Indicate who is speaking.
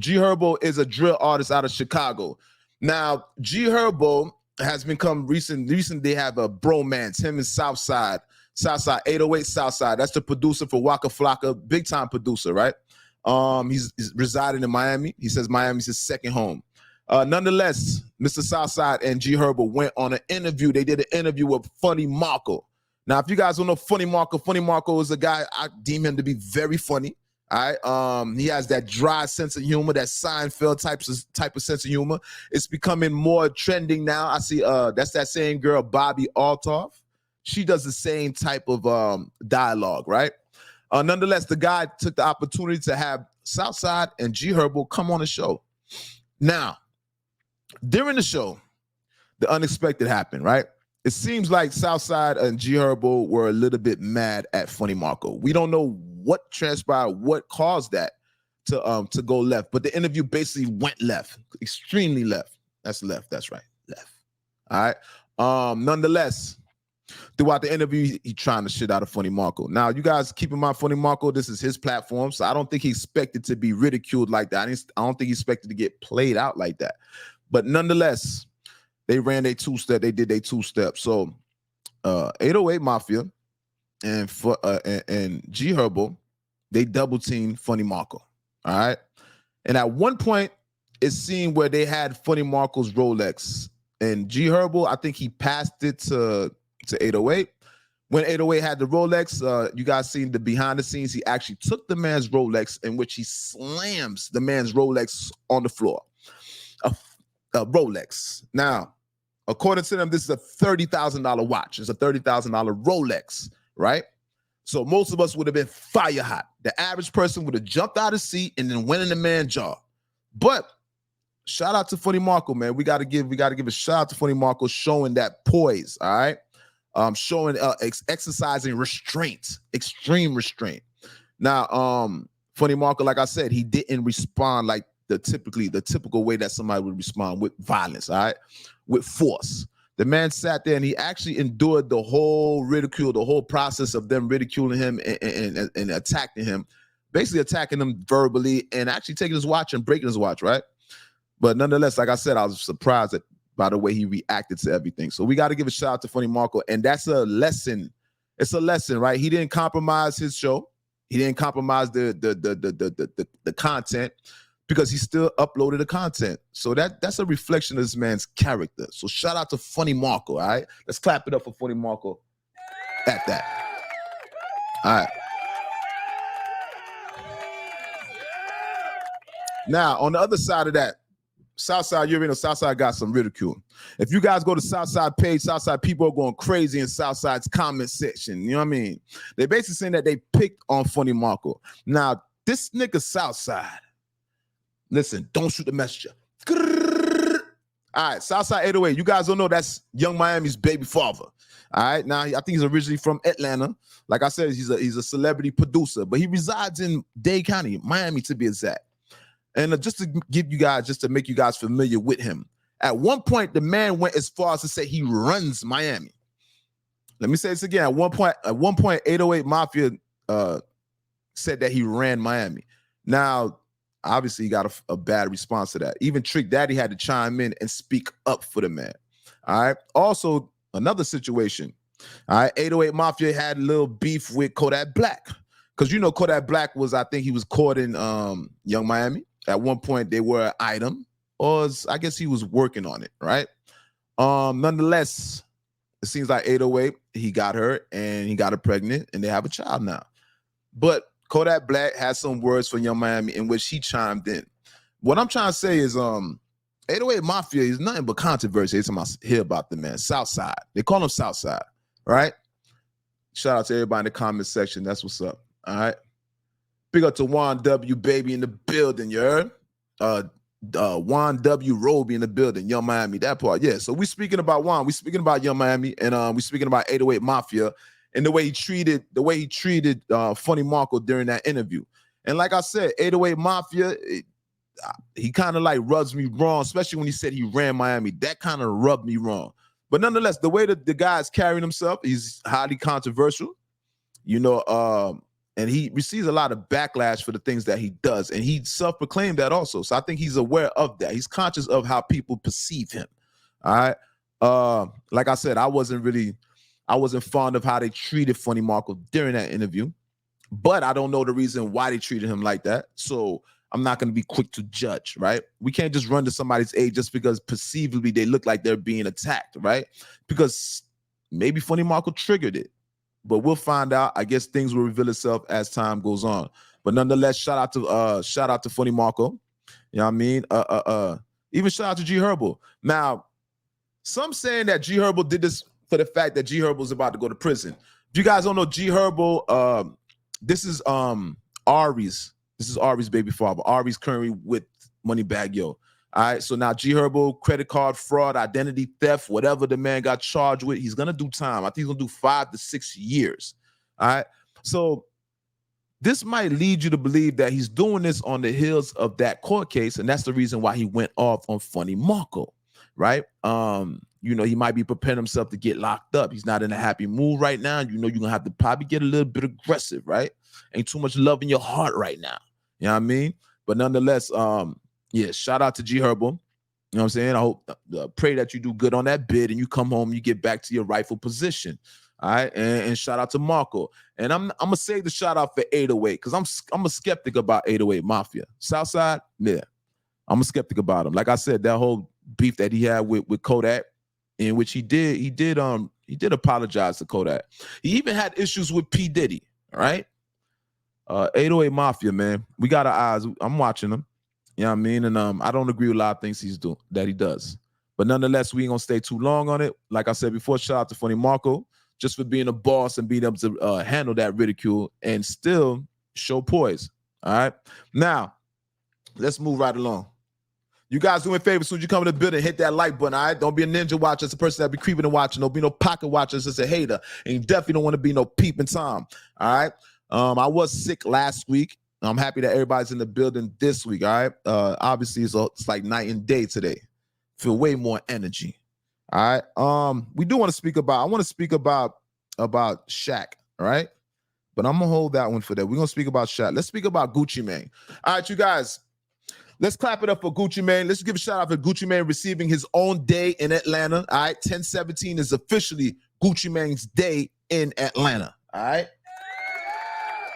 Speaker 1: G Herbo is a drill artist out of Chicago. Now, G Herbo has become recent. They have a bromance, him and Southside 808 Southside. That's the producer for Waka Flocka, big time producer, right? He's residing in Miami. He says Miami's his second home. Nonetheless, Mr. Southside and G Herbo went on an interview. They did an interview with Funny Marco. Now, if you guys don't know Funny Marco is a guy, I deem him to be very funny. All right. He has that dry sense of humor, that Seinfeld type of sense of humor. It's becoming more trending now. I see that's that same girl, Bobby Altoff. She does the same type of dialogue, right? Nonetheless, the guy took the opportunity to have Southside and G Herbo come on the show. Now, during the show, the unexpected happened, right? It seems like Southside and G Herbo were a little bit mad at Funny Marco. We don't know what transpired, what caused that to go left, but the interview basically went left, extremely left. That's left. That's right, left. All right. Nonetheless, throughout the interview, he trying to shit out of Funny Marco. Now, you guys keep in mind, Funny Marco, this is his platform, so I don't think he expected to be ridiculed like that. I don't think he expected to get played out like that. But nonetheless, they ran their two-step. They did their two-step. So 808 Mafia and G Herbo, they double-teamed Funny Marco. All right? And at one point, it seemed where they had Funny Marco's Rolex. And G Herbo, I think he passed it to 808. When 808 had the Rolex, you guys seen the behind the scenes, he actually took the man's Rolex, in which he slams the man's Rolex on the floor. A Rolex. Now, according to them, this is a $30,000 watch. It's a $30,000 Rolex, right? So most of us would have been fire hot. The average person would have jumped out of his seat and then went in the man's jaw. But shout out to Funny Marco, man. We gotta give a shout out to Funny Marco showing that poise, all right? Showing exercising restraint, extreme restraint. Now, Funny Marco, like I said, he didn't respond like the typical way that somebody would respond, with violence, all right, with force. The man sat there and he actually endured the whole ridicule, the whole process of them ridiculing him and attacking him, basically attacking him verbally and actually taking his watch and breaking his watch, right? But nonetheless, like I said, I was surprised by the way he reacted to everything. So we got to give a shout out to Funny Marco, and that's a lesson. It's a lesson, right? He didn't compromise his show. He didn't compromise the content, because he still uploaded the content. So that's a reflection of this man's character. So shout out to Funny Marco, all right? Let's clap it up for Funny Marco at that. All right. Now, on the other side of that, Southside, you already know Southside got some ridicule. If you guys go to Southside page, Southside people are going crazy in Southside's comment section. You know what I mean? They basically saying that they picked on Funny Marco. Now, this nigga Southside, listen, don't shoot the messenger. All right, Southside 808. You guys don't know that's Young Miami's baby father. All right, now I think he's originally from Atlanta. Like I said, he's a celebrity producer, but he resides in Dade County, Miami to be exact. And just to make you guys familiar with him, at one point the man went as far as to say he runs Miami. Let me say this again. At one point, 808 Mafia said that he ran Miami. Now, obviously, he got a bad response to that. Even Trick Daddy had to chime in and speak up for the man. All right. Also, another situation. All right. 808 Mafia had a little beef with Kodak Black. Because, you know, Kodak Black I think he was caught in Young Miami. At one point, they were an item. Or I guess he was working on it, right? Nonetheless, it seems like 808, he got her and he got her pregnant and they have a child now. But Kodak Black has some words for Young Miami in which he chimed in. What I'm trying to say is 808 Mafia is nothing but controversy. Every time I hear about the man, Southside. They call him Southside, right? Shout out to everybody in the comment section. That's what's up, all right? Big up to Juan W. Baby in the building, you heard? Juan W. Roby in the building, Young Miami, that part. Yeah, so we speaking about Juan. We speaking about Young Miami, and we speaking about 808 Mafia and the way he treated Funny Marco during that interview. And like I said, 808 Mafia, he kind of like rubs me wrong, especially when he said he ran Miami. That kind of rubbed me wrong. But nonetheless, the way that the guy's carrying himself, he's highly controversial, you know, And he receives a lot of backlash for the things that he does. And he self-proclaimed that also. So I think he's aware of that. He's conscious of how people perceive him. All right. Like I said, I wasn't fond of how they treated Funny Marco during that interview. But I don't know the reason why they treated him like that. So I'm not going to be quick to judge, right? We can't just run to somebody's aid just because perceivably they look like they're being attacked, right? Because maybe Funny Marco triggered it. But we'll find out. I guess things will reveal itself as time goes on. But nonetheless, shout out to Funny Marco. You know what I mean? Even shout out to G Herbo. Now, some saying that G Herbo did this for the fact that G Herbo is about to go to prison. If you guys don't know, G Herbo, this is Ari's. This is Ari's baby father. Ari's currently with Moneybagg Yo. All right, so now G Herbo, credit card fraud, identity theft, whatever the man got charged with, he's gonna do time. I think he's gonna do 5 to 6 years. All right, so this might lead you to believe that he's doing this on the heels of that court case, and that's the reason why he went off on Funny Marco, right? You know, he might be preparing himself to get locked up. He's not in a happy mood right now. You know, you're gonna have to probably get a little bit aggressive, right? Ain't too much love in your heart right now. You know what I mean? But nonetheless, yeah, shout out to G Herbo. You know what I'm saying? I hope, pray that you do good on that bid and you come home, you get back to your rightful position. All right, and shout out to Marco. And I'm gonna save the shout out for 808 because I'm a skeptic about 808 Mafia. Southside, yeah, I'm a skeptic about him. Like I said, that whole beef that he had with Kodak, in which he did apologize to Kodak. He even had issues with P. Diddy. All right, 808 Mafia, man, we got our eyes. I'm watching him. You know what I mean? And I don't agree with a lot of things he does. But nonetheless, we ain't gonna stay too long on it. Like I said before, shout out to Funny Marco just for being a boss and being able to handle that ridicule and still show poise. All right. Now, let's move right along. You guys do me a favor, as soon as you come in the building, hit that like button, all right? Don't be a ninja watcher. It's a person that be creeping and watching. Don't be no pocket watcher. It's just a hater. And you definitely don't want to be no peeping Tom, all right? I was sick last week. I'm happy that everybody's in the building this week, all right? Obviously, it's like night and day today. Feel way more energy, all right? I want to speak about Shaq, all right? But I'm going to hold that one for that. We're going to speak about Shaq. Let's speak about Gucci Mane. All right, you guys. Let's clap it up for Gucci Mane. Let's give a shout out for Gucci Mane receiving his own day in Atlanta. All right, 10/17 is officially Gucci Mane's day in Atlanta. All right,